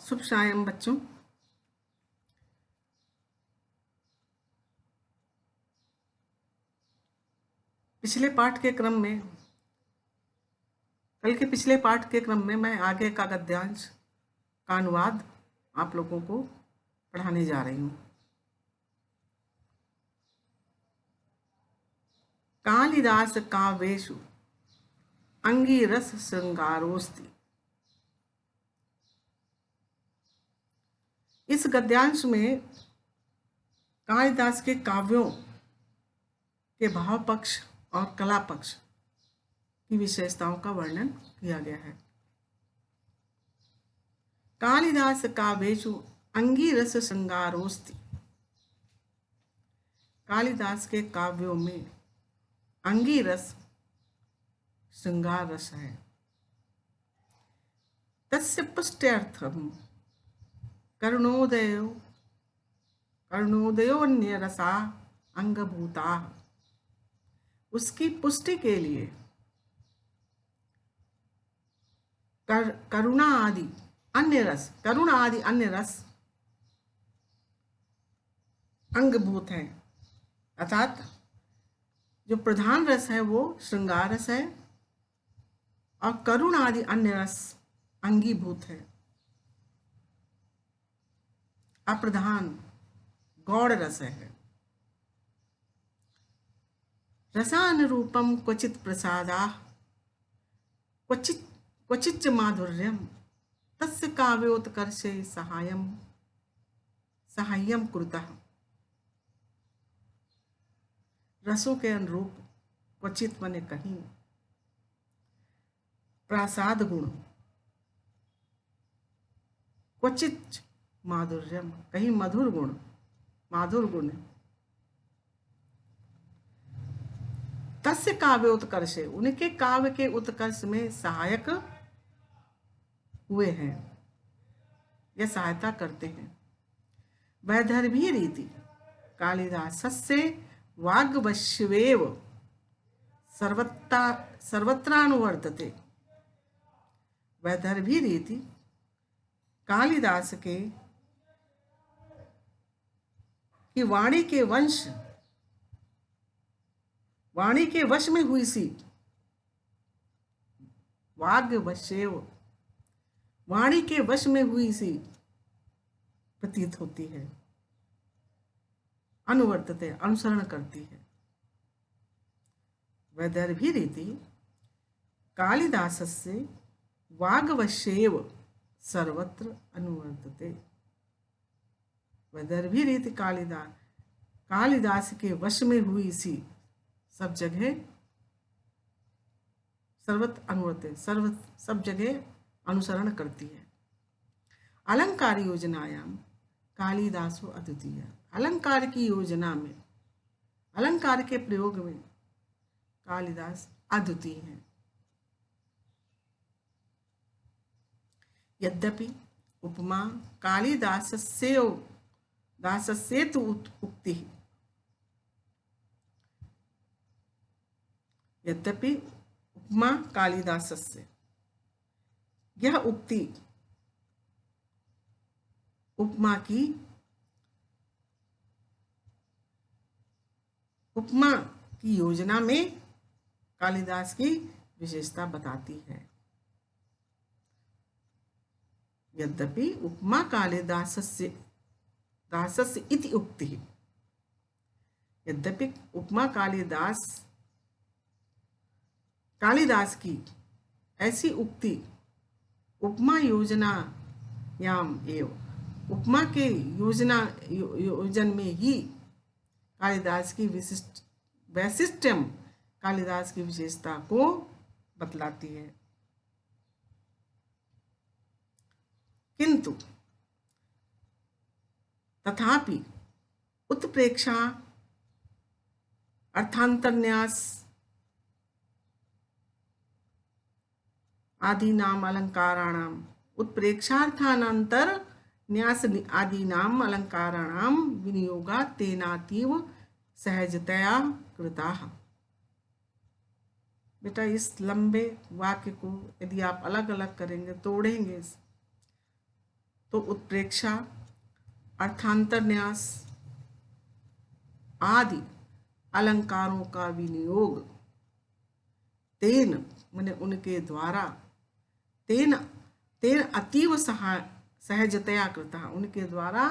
शुभ सायं बच्चों। पिछले पाठ के क्रम में कल के पिछले पाठ के क्रम में मैं आगे का गद्यांश का अनुवाद आप लोगों को पढ़ाने जा रही हूँ। कालिदास काव्येषु अंगिरस श्रृंगारोस्ति। इस गद्यांश में कालिदास के काव्यों के भाव पक्ष और कला पक्ष की विशेषताओं का वर्णन किया गया है। कालिदास काव्येषु अंगिरस श्रृंगारोस्ति। कालिदास के काव्यों में अंगिरस श्रृंगार रस है। तस्य पुष्ट्यर्थम करुणोदयोन्यरसा अंगभूता। उसकी पुष्टि के लिए करुणा आदि अन्य रस अंगभूत है। अर्थात जो प्रधान रस है वो श्रृंगार रस है और करुणा आदि अन्य रस अंगीभूत है, अप्रधान गौड़ रस है। रसानुरूपम क्वचित प्रसादा क्वचिच्च माधुर्यम तस्य काव्योत्कर्षे सहाय्यम कुरुतः। रसों के अनुरूप क्वचित माने कहीं, प्रसाद गुण, क्वचित माधुर्यम कहीं माधुर गुण, तस्य काव्य उत्कर्षे उनके काव्य के उत्कर्ष में सहायक हुए हैं या सहायता करते हैं। वैदर्भी रीति कालिदासस्य वाग्वश्येव सर्वत्रानुवर्तते। वैदर्भी रीति कालिदास की वाणी के वश में हुई सी, वाग्वश्येव वाणी के वश में हुई सी प्रतीत होती है। अनुवर्तते अनुसरण करती है। वैदर्भी रीति कालिदासस्य वाग्वश्येव सर्वत्र अनुवर्तते। वैदर्भी रीति कालिदास के वश में हुई सी सब जगह सर्वत्र अनुवर्तते, सब जगह अनुसरण करती है। अलंकार योजनायाम कालिदासो अद्वितीय। अलंकार की योजना में, अलंकार के प्रयोग में कालिदास अद्वितीय है। यद्यपि उपमा कालिदासस्येतु उक्ति। यद्यपि उपमा कालिदासस्य, यह उक्ति उपमा की योजना में कालिदास की विशेषता बताती है। यद्यपि उपमा कालिदासस्य इति उक्ति। यद्यपि उपमा कालिदास की ऐसी उक्ति उपमा योजनायाम एव, उपमा के योजन में ही कालिदास की वैशिष्ट्यम कालिदास की विशेषता को बतलाती है। किंतु तथापि उत्प्रेक्षा अर्थांतरन्यास आदीनाम अलंकाराणाम उत्प्रेक्षार्थानंतर न्यास आदीनाम अलंकाराणाम विनियोगा तेनातीव सहजतया कृताः। बेटा इस लंबे वाक्य को यदि आप अलग अलग करेंगे, तोड़ेंगे, तो उत्प्रेक्षा, अर्थांतर न्यास आदि अलंकारों का विनियोग तेन माने उनके द्वारा, तेन तेन अतीव सहजतया कृता, उनके द्वारा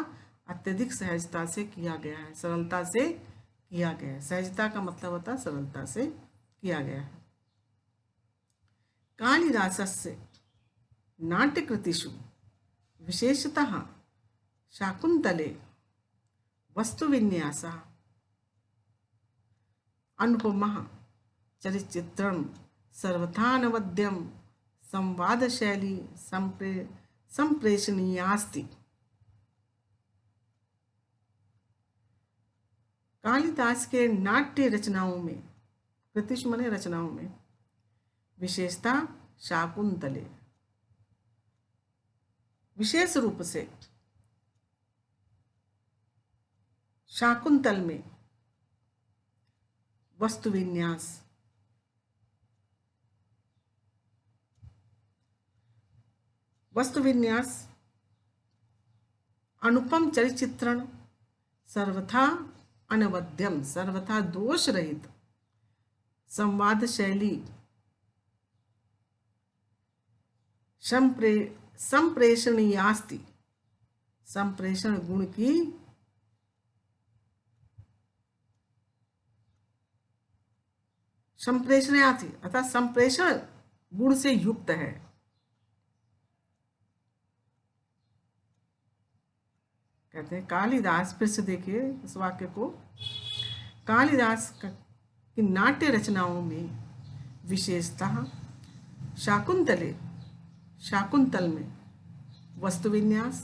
अत्यधिक सहजता से किया गया है, सरलता से किया गया है। सहजता का मतलब होता है सरलता से किया गया है। कालिदासस्य नाट्यकृतिषु विशेषतः शाकुंतले वस्तुविन्यासः अनुपमः चरिचित्रण सर्वथानवद्यम संवाद शैली संप्रेषणीयास्ति। कालिदास के नाट्य रचनाओं में, कृतिषु माने रचनाओं में, विशेषता शाकुंतले, विशेष रूप से शाकुंतल में वस्तुविन्यास, वस्तुविन्यास, अनुपम चरिचित्रण, सर्वथा अनवद्यम, सर्वथा दोष रहित, संवाद शैली, संप्रेषणीयास्ति, संप्रेषण गुण की संप्रेषणीयास्ति अर्थात संप्रेषण गुण से युक्त है। कहते हैं कालिदास, फिर से देखिए इस वाक्य को, कालिदास की नाट्य रचनाओं में विशेषतः शाकुंतले, शाकुंतल में वस्तुविन्यास,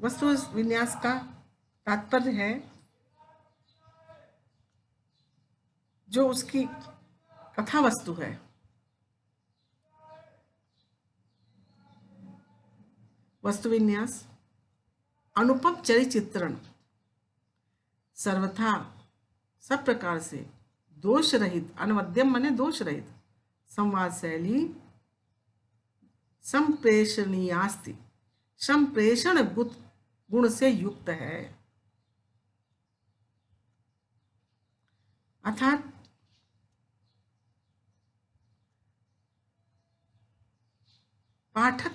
वस्तुविन्यास का तात्पर्य है जो उसकी कथा वस्तु है, वस्तुविन्यास, अनुपम चरिचित्रण, सर्वथा सब प्रकार से दोष रहित, अनवद्यम माने दोष रहित, संवाद शैली संप्रेषणीयास्ति, संप्रेषण गुण से युक्त है। अर्थात पाठक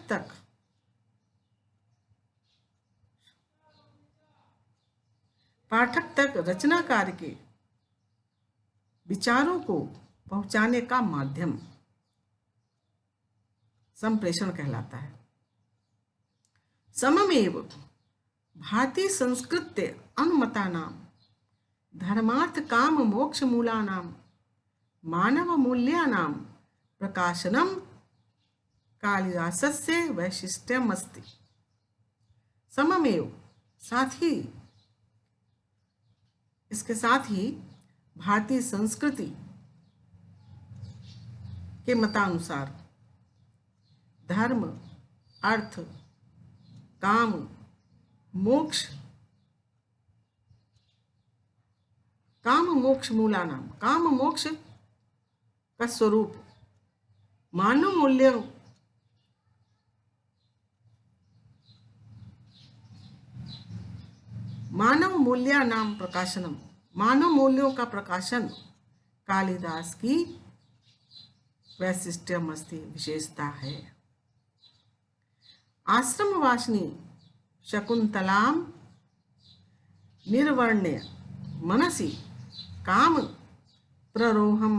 तक रचनाकार के विचारों को पहुंचाने का माध्यम संप्रेषण कहलाता है। सममेव भारतीय संस्कृत्य अनुमतानां धर्मार्थ काम मोक्ष मूलानां मानव मूल्यानां प्रकाशनम कालिदासस्य वैशिष्ट्यम अस्ति। सममेव, साथ ही, इसके साथ ही भारतीय संस्कृति के मतानुसार धर्म, अर्थ, काम, मोक्ष, काम मोक्ष मूलानाम, काम मोक्ष का स्वरूप, मानव मूल्य, मानव मूल्यानाम प्रकाशनम, मानव मूल्यों का प्रकाशन कालिदास की वैशिष्ट्यम अस्ति, विशेषता है। आश्रम वासिनी शकुंतलाम निर्वर्ण्य मनसि काम प्ररोहम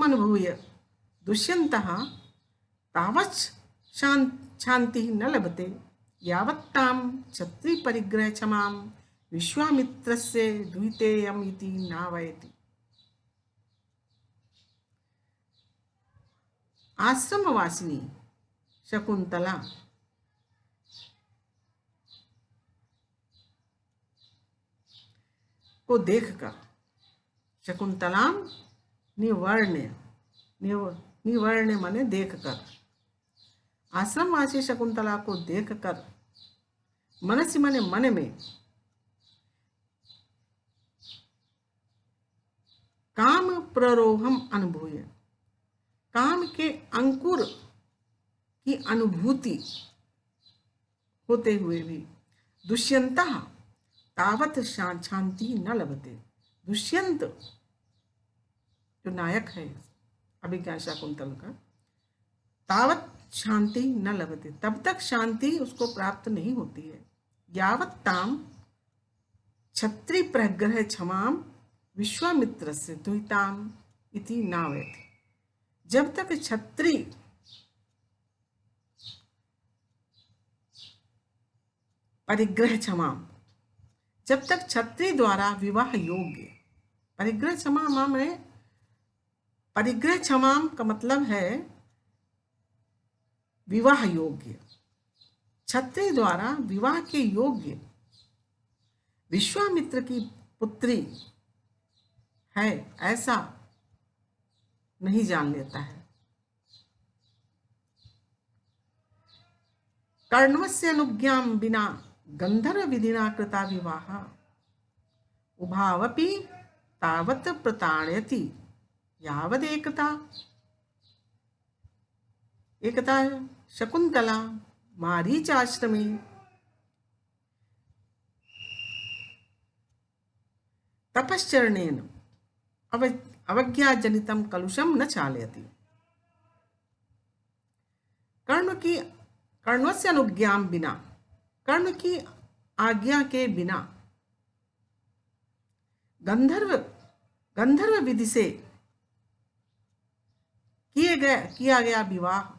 अनुभूय दुष्यन्तः तावत् शांति न लभते यावत्तां छत्री परिग्रह क्षमां विश्वामित्रस्य दुहितेयम् इति नावयति। आश्रमवासिनी शकुंतला को देखकर, शकुंतलाम निवर्ण्य, निवर्ण्य माने देखकर, आश्रमवासी शकुंतला को देखकर, मनसी माने मन में, काम प्ररोहम अनुभूय, काम के अंकुर की अनुभूति होते हुए भी दुष्यंतः तावत शांति न लभते। दुष्यंत जो नायक है अभिज्ञान शाकुंतल का, तावत शांति न लभते, तब तक शांति उसको प्राप्त नहीं होती है। यावत ताम छत्री प्रग्रह क्षमाम विश्वामित्र से दुहिताम इति नावयति। जब तक छत्री परिग्रह क्षमाम, जब तक छत्री द्वारा विवाह योग्य, परिग्रह क्षमा में, परिग्रह क्षमाम का मतलब है विवाह योग्य, छत्री द्वारा विवाह के योग्य विश्वामित्र की पुत्री है ऐसा नहीं जान लेता है। कर्णवस्य अनुज्ञां बिना गंधर्व विधिना कृता विवाह उभावपि तावत् प्रताड़यति यावद एकता। एकता शकुंतला मारीच आश्रमे तपश्चरणेन अवज्ञाजनितं कलुषम न चालयति। कर्णवस्य अनुज्ञां बिना, कर्ण की आज्ञा के बिना गंधर्व विधि से किया गया विवाह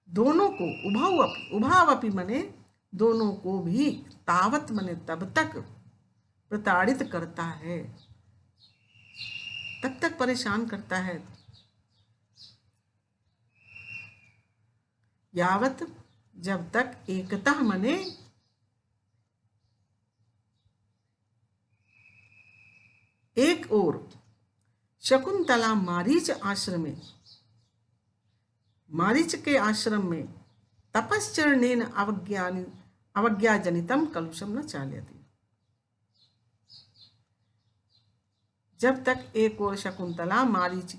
दोनों को उभावपि मने दोनों को भी, तावत मने तब तक, प्रताड़ित करता है, तब तक परेशान करता है, यावत जब तक एकता मने एक ओर शकुंतला मारीच के आश्रम में तपश्चरणेन अवज्ञाजनितम कलुषम न चालयति। जब तक एक और शकुंतला मारीच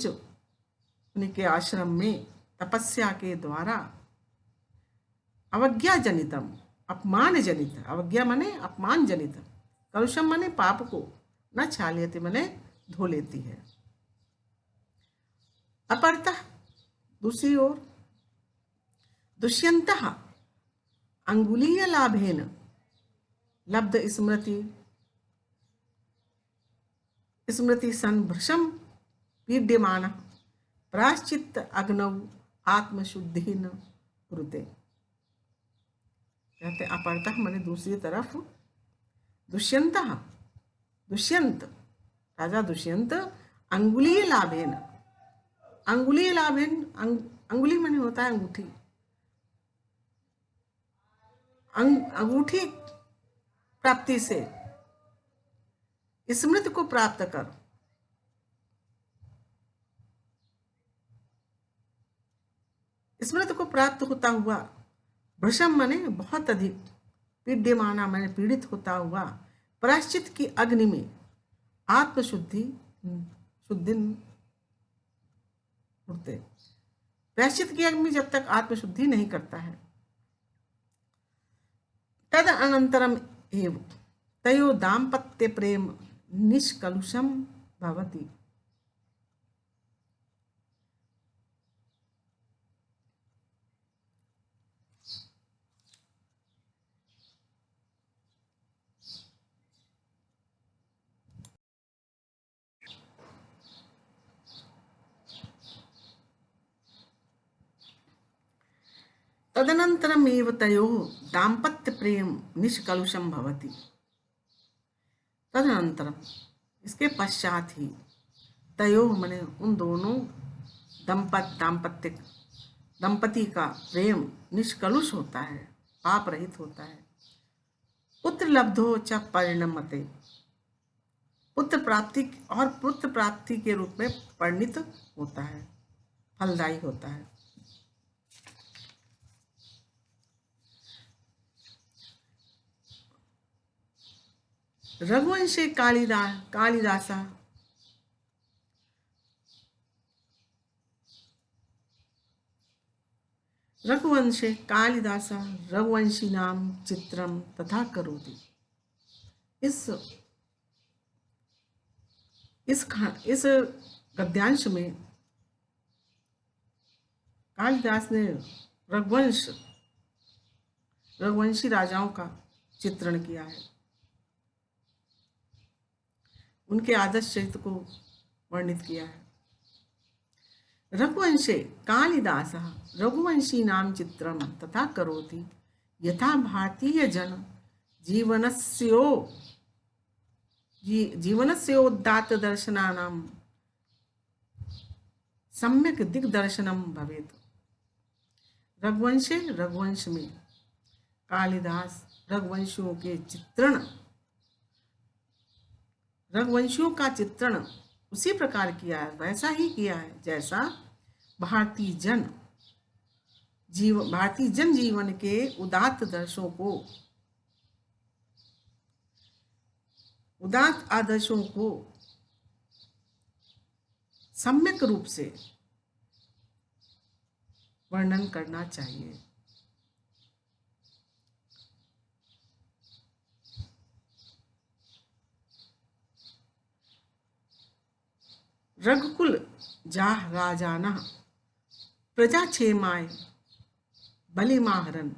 उनके आश्रम में तपस्या के द्वारा अवज्ञा जनितम, अपमान जनित, अवज्ञा मने अपमान जनित, कलुषम मने पाप को, न छाल्यते मने धो लेती है। अपरतः दूसरी ओर दुष्यंतः अंगुलीय लाभेन लब्ध स्मृति संभृशम पीड्यमान प्राश्चित अग्नौ आत्मशुद्धि न कुरुते। कहते अपरतः माने दूसरी तरफ दुष्यंत राजा दुष्यंत अंगुलीय लाभेन, अंगुली माने होता है अंगूठी, अंगूठी प्राप्ति से स्मृति को प्राप्त कर, स्मृति को प्राप्त होता हुआ, भृशम माने बहुत अधिक, पीड्यमाना माने पीड़ित होता हुआ, प्रायश्चित की अग्नि में आत्मशुद्धि उठते। प्रायश्चित की अग्नि में जब तक आत्मशुद्धि नहीं करता है, तद अनंतरम एव तयो दाम्पत्य प्रेम निष्कलुषम भवति। तदनंतरमेव तयोः दाम्पत्य प्रेम निष्कलुषम भवति। तदनंतरम इसके पश्चात ही, तयोः माने उन दोनों दंपति का प्रेम निष्कलुष होता है, पाप रहित होता है। पुत्र लब्धो च परिणमते, पुत्र प्राप्ति के रूप में परिणित होता है, फलदायी होता है। रघुवंशे कालिदास रघुवंशे कालिदास रघुवंशी नाम चित्रम तथा करोति। इस गद्यांश में कालिदास ने रघुवंशी राजाओं का चित्रण किया है, उनके आदर्श चरित्र को वर्णित किया है। रघुवंशे कालिदास रघुवंशी नाम चित्रम तथा करोति यथा भारतीय जन जीवनस्योदात्त दर्शनानां सम्यक दिग्दर्शनम भवेत्। रघुवंश में कालिदास रघुवंशियों का चित्रण उसी प्रकार किया है, वैसा ही किया है जैसा भारतीय जन जीवन के उदात्त आदर्शों को सम्यक रूप से वर्णन करना चाहिए। रघुकुल जाह राजाना प्रजा क्षेमाय बलिमाहरन।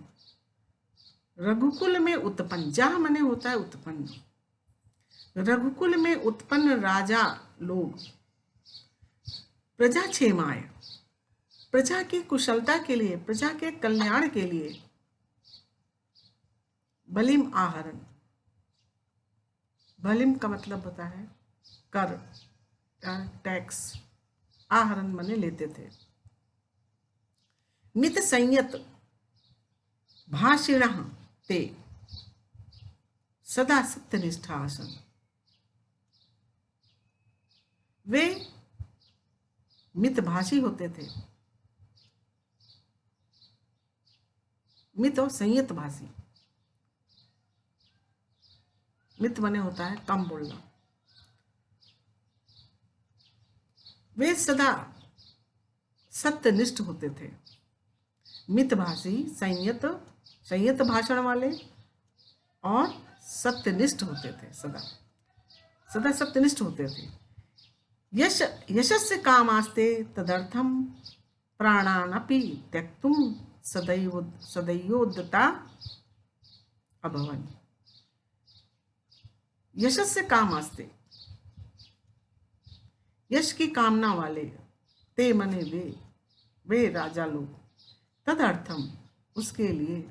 रघुकुल में उत्पन्न, जाह माने होता है उत्पन्न, रघुकुल में उत्पन्न राजा लोग प्रजा क्षेमाय, प्रजा की कुशलता के लिए, प्रजा के कल्याण के लिए बलिम आहरण, बलिम का मतलब होता है कर, टैक्स, आहरण माने लेते थे। मित संयत भाषिण ते सदा सत्यनिष्ठा आसन। वे मितभाषी होते थे, मित और संयत भाषी। मित माने होता है कम बोलना। वे सदा सत्यनिष्ठ होते थे। मितभाषी, संयत भाषण वाले और सत्यनिष्ठ होते थे, सदा सत्यनिष्ठ होते थे। यशस्य कामास्ते तदर्थम प्राणानपि त्यक्तुम सदैवोद्यता अभवन्। यशस्य कामास्ते, यश की कामना वाले, ते मने वे राजा लोग, तदर्थम उसके लिए,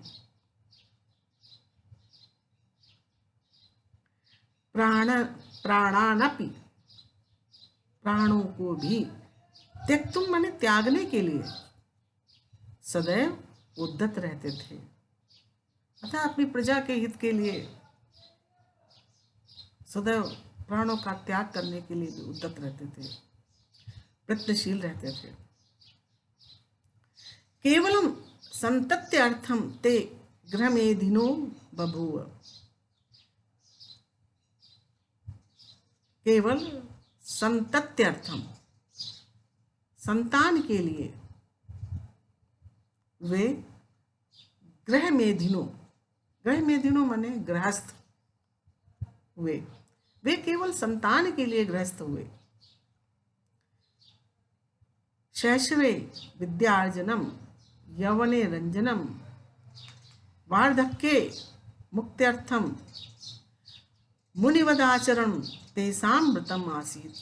प्राणानपि प्राणों को भी, त्यक्तुम माने त्यागने के लिए, सदैव उद्यत रहते थे। अतः अपनी प्रजा के हित के लिए सदैव प्राणों का त्याग करने के लिए भी उद्यत रहते थे, प्रयत्नशील रहते थे। केवलम संतत्य अर्थम ते गृहमेधिनो बभूव। केवल संतत्य अर्थम, संतान के लिए वे गृहमेधिनो माने गृहस्थ हुए। वे केवल संतान के लिए गृहस्थ हुए। शैशवे विद्यार्जनम यौवने रंजनम वार्धक्ये मुक्त्यर्थम मुनिवदाचरण तेषां व्रतम आसीत्।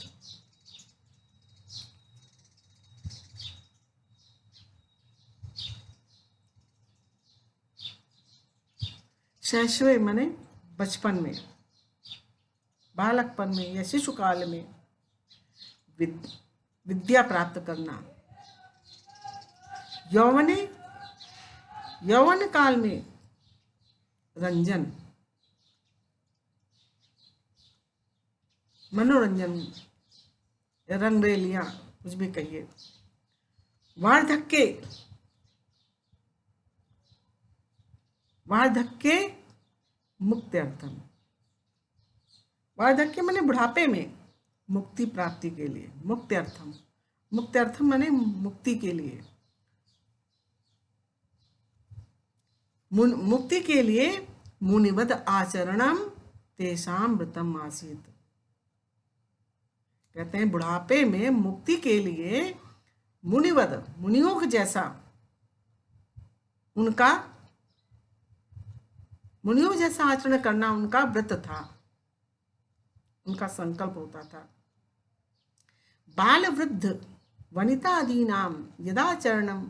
शैशवे माने बचपन में, बालकपन में या शिशु काल में विद्या प्राप्त करना। यौवन काल में रंजन, मनोरंजन, रंगरेलियां, कुछ भी कहिए। वार्धक्ये मुक्त्यर्थम, वार्धक्य माने बुढ़ापे में मुक्ति प्राप्ति के लिए, मुक्त्यर्थम माने मुक्ति के लिए। मुक्ति के लिए मुनिवद आचरणम तेषाम व्रतम आसीत। कहते हैं बुढ़ापे में मुक्ति के लिए मुनिवद, मुनियों के जैसा उनका, मुनियों जैसा आचरण करना उनका व्रत था, उनका संकल्प होता था। बाल वृद्ध वनितादीनां यदाचरणं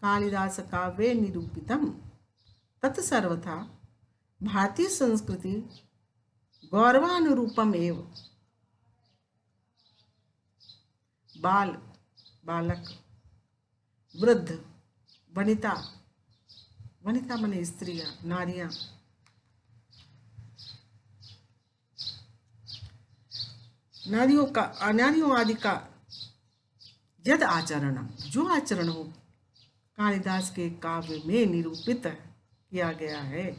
कालिदास काव्ये निरूपितं तत् सर्वथा भारतीय संस्कृति गौरवानुरूपम एव। बाल, बालक, वृद्ध, वनिता, वनिता माने स्त्रियां, नारियां, नारियों आदि का यद आचरण, जो आचरण हो कालिदास के काव्य में निरूपित किया गया है,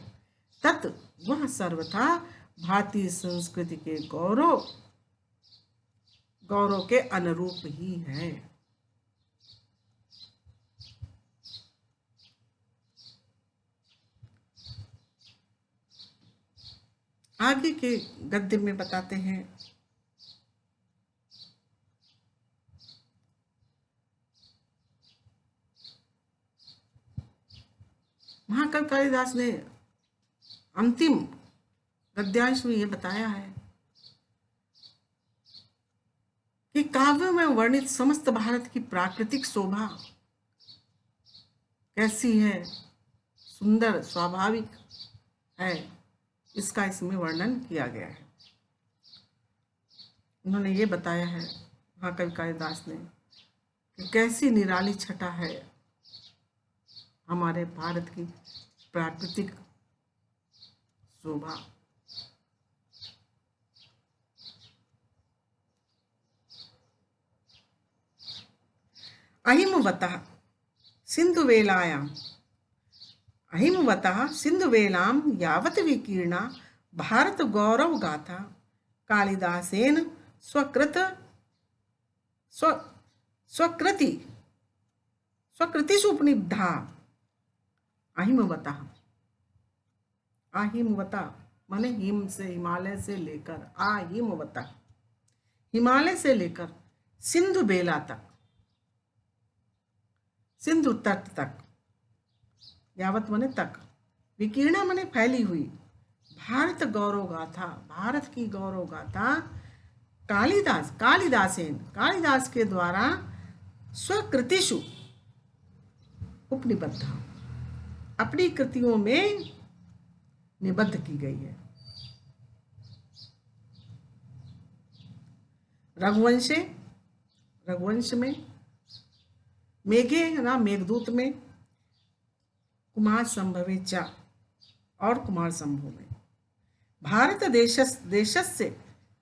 तत् वह सर्वथा भारतीय संस्कृति के गौरव के अनुरूप ही है। आगे के गद्य में बताते हैं, महाकवि कालिदास ने अंतिम गद्यांश में यह बताया है कि काव्य में वर्णित समस्त भारत की प्राकृतिक शोभा कैसी है, सुंदर, स्वाभाविक है, इसका इसमें वर्णन किया गया है। उन्होंने ये बताया है महाकवि कालिदास ने कि कैसी निराली छटा है हमारे भारत की प्राकृतिक शोभा। अहिमवतः सिंधुवेलायां, अहिमवतः सिंधुवेलां यावत् विकीर्णा भारत गौरव गाथा कालिदासेन स्वकृतिषु उपनिबद्धा। अहिमवतः, अहिमवता माने हिम से, हिमालय से लेकर, अहिमवता हिमालय से लेकर सिंधु बेला तक, सिंधु तट तक, यावत माने तक, विकीर्णा माने फैली हुई, भारत गौरव गाथा, भारत की गौरव गाथा कालिदास के द्वारा स्वकृतिषु उपनिबद्ध, अपनी कृतियों में निबद्ध की गई है। रघुवंश में, मेघे ना मेघदूत में, कुमार संभवे च और कुमार संभव में, भारत देशस्य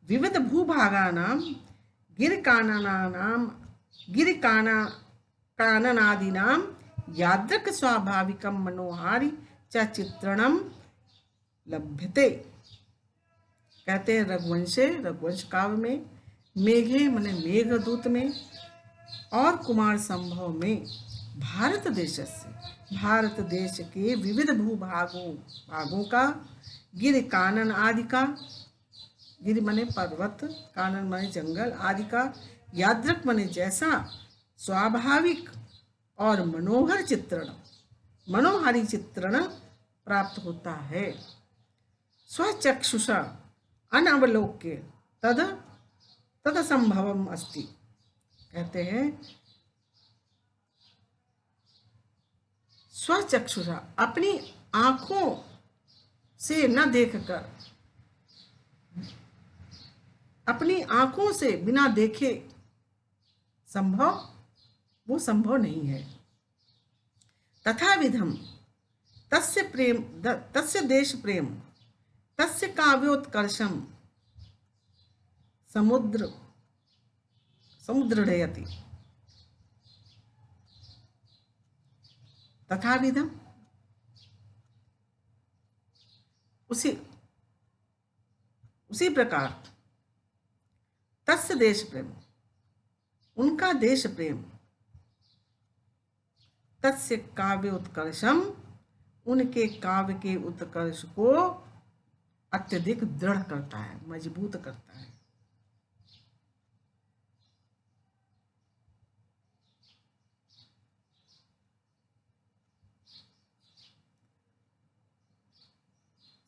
विविध भूभागानां गिरिकाननादीनां यादृक् स्वाभाविकं मनोहारि च चित्रणं लभ्यते। कहते हैं रघुवंश काव्य में, मेघे माने मेघदूत में और कुमार संभव में भारत देश के विविध भागों का, गिरि कानन आदि का, गिरि माने पर्वत, कानन माने जंगल आदि का, यादृक् माने जैसा, स्वाभाविक और मनोहारी चित्रण प्राप्त होता है। स्वचक्षुषा अनवलोक्य तद संभवम अस्ति। कहते हैं स्वचक्षुषा, अपनी आंखों से न देखकर, अपनी आंखों से बिना देखे वो संभव नहीं है। तथा विधम तस्य देश प्रेम तस्य काव्योत्कर्षम समुद्रयति। तथा विधम, उसी प्रकार, तस्य देश प्रेम, उनका देश प्रेम, तस्य काव्योत्कर्षम, उनके काव्य के उत्कर्ष को अत्यधिक दृढ़ करता है, मजबूत करता है।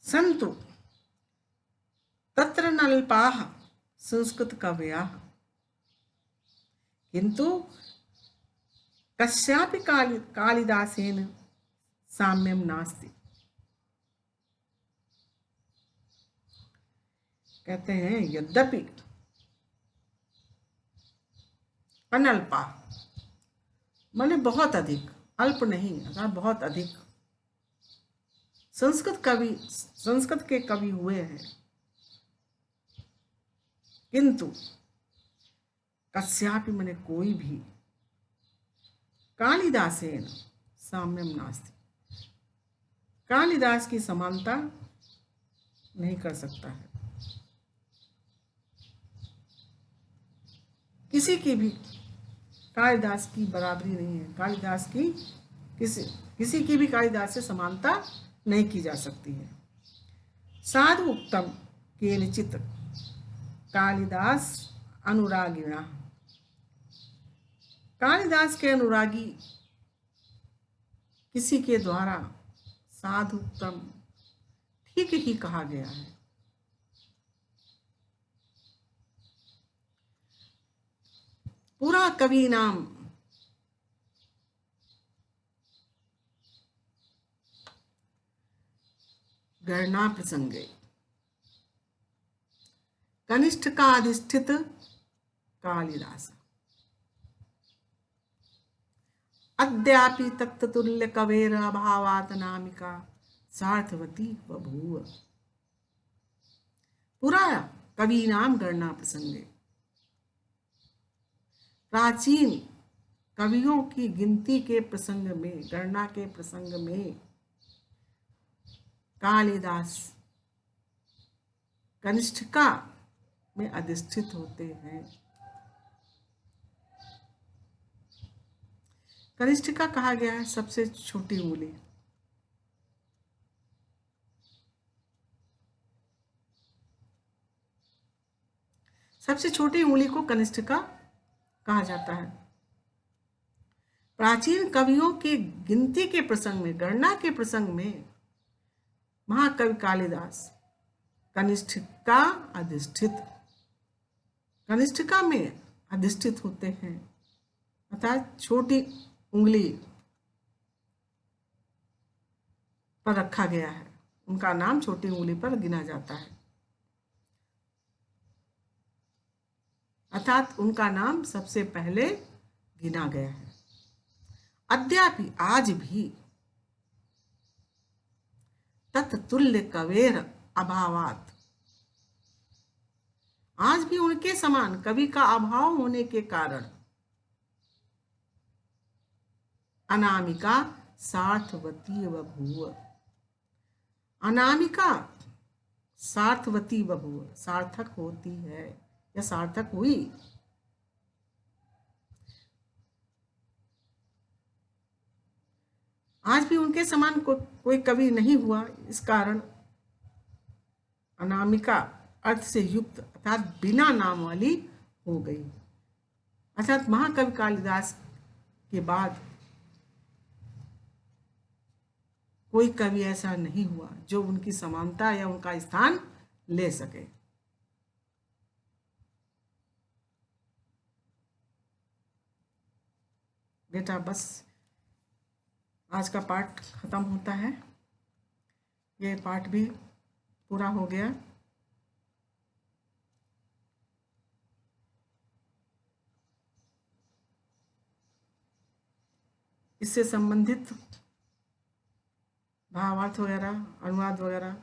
संतु तत्र नल्पाः संस्कृत कवयः किंतु कस्यापि कालिदासेन साम्यम नास्ति। कहते हैं यद्यपि अनल्पा माने बहुत अधिक, अल्प नहीं अर्थात बहुत अधिक संस्कृत के कवि हुए हैं, किंतु कस्यापि माने कोई भी कालिदासेन साम्यम नास्ति, कालिदास की समानता नहीं कर सकता है। किसी की भी कालिदास की बराबरी नहीं है, कालिदास की किसी की भी कालिदास से समानता नहीं की जा सकती है। साधु उक्तम केनचित कालिदास अनुरागिणा, कालिदास के अनुरागी किसी के द्वारा साधु उत्तम ठीक ही कहा गया है। पूरा कवि नाम गणना प्रसंगे कनिष्ठ का अधिष्ठित कालिदास अद्यापि तत्तुल्य कवेर अभावात नामिका सार्थवती बभूव। पूरा कवि नाम गणना प्रसंगे, प्राचीन कवियों की गिनती के प्रसंग में, गणना के प्रसंग में कालिदास कनिष्ठिका में अधिष्ठित होते हैं। कनिष्ठिका कहा गया है सबसे छोटी उंगली। सबसे छोटी उंगली को कनिष्ठिका कहा जाता है। प्राचीन कवियों की गिनती के प्रसंग में, गणना के प्रसंग में महाकवि कालिदास कनिष्ठिका में अधिष्ठित होते हैं, अर्थात छोटी उंगली पर रखा गया है, उनका नाम छोटी उंगली पर गिना जाता है, अर्थात उनका नाम सबसे पहले गिना गया है। अद्यापि आज भी तत्तुल्य कवेर अभावात, आज भी उनके समान कवि का अभाव होने के कारण अनामिका सार्थवती बभूव, अनामिका सार्थवती बभूव, सार्थक होती है या सार्थक हुई। आज भी उनके समान कोई कवि नहीं हुआ, इस कारण अनामिका अर्थ से युक्त अर्थात बिना नाम वाली हो गई, अर्थात महाकवि कालिदास के बाद कोई कवि ऐसा नहीं हुआ जो उनकी समानता या उनका स्थान ले सके। बेटा बस आज का पाठ खत्म होता है, ये पाठ भी पूरा हो गया। इससे संबंधित भावार्थ वगैरह, अनुवाद वगैरह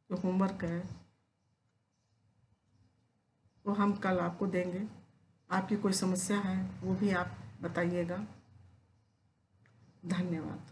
जो होमवर्क है वो हम कल आपको देंगे। आपकी कोई समस्या है वो भी आप बताइएगा। धन्यवाद।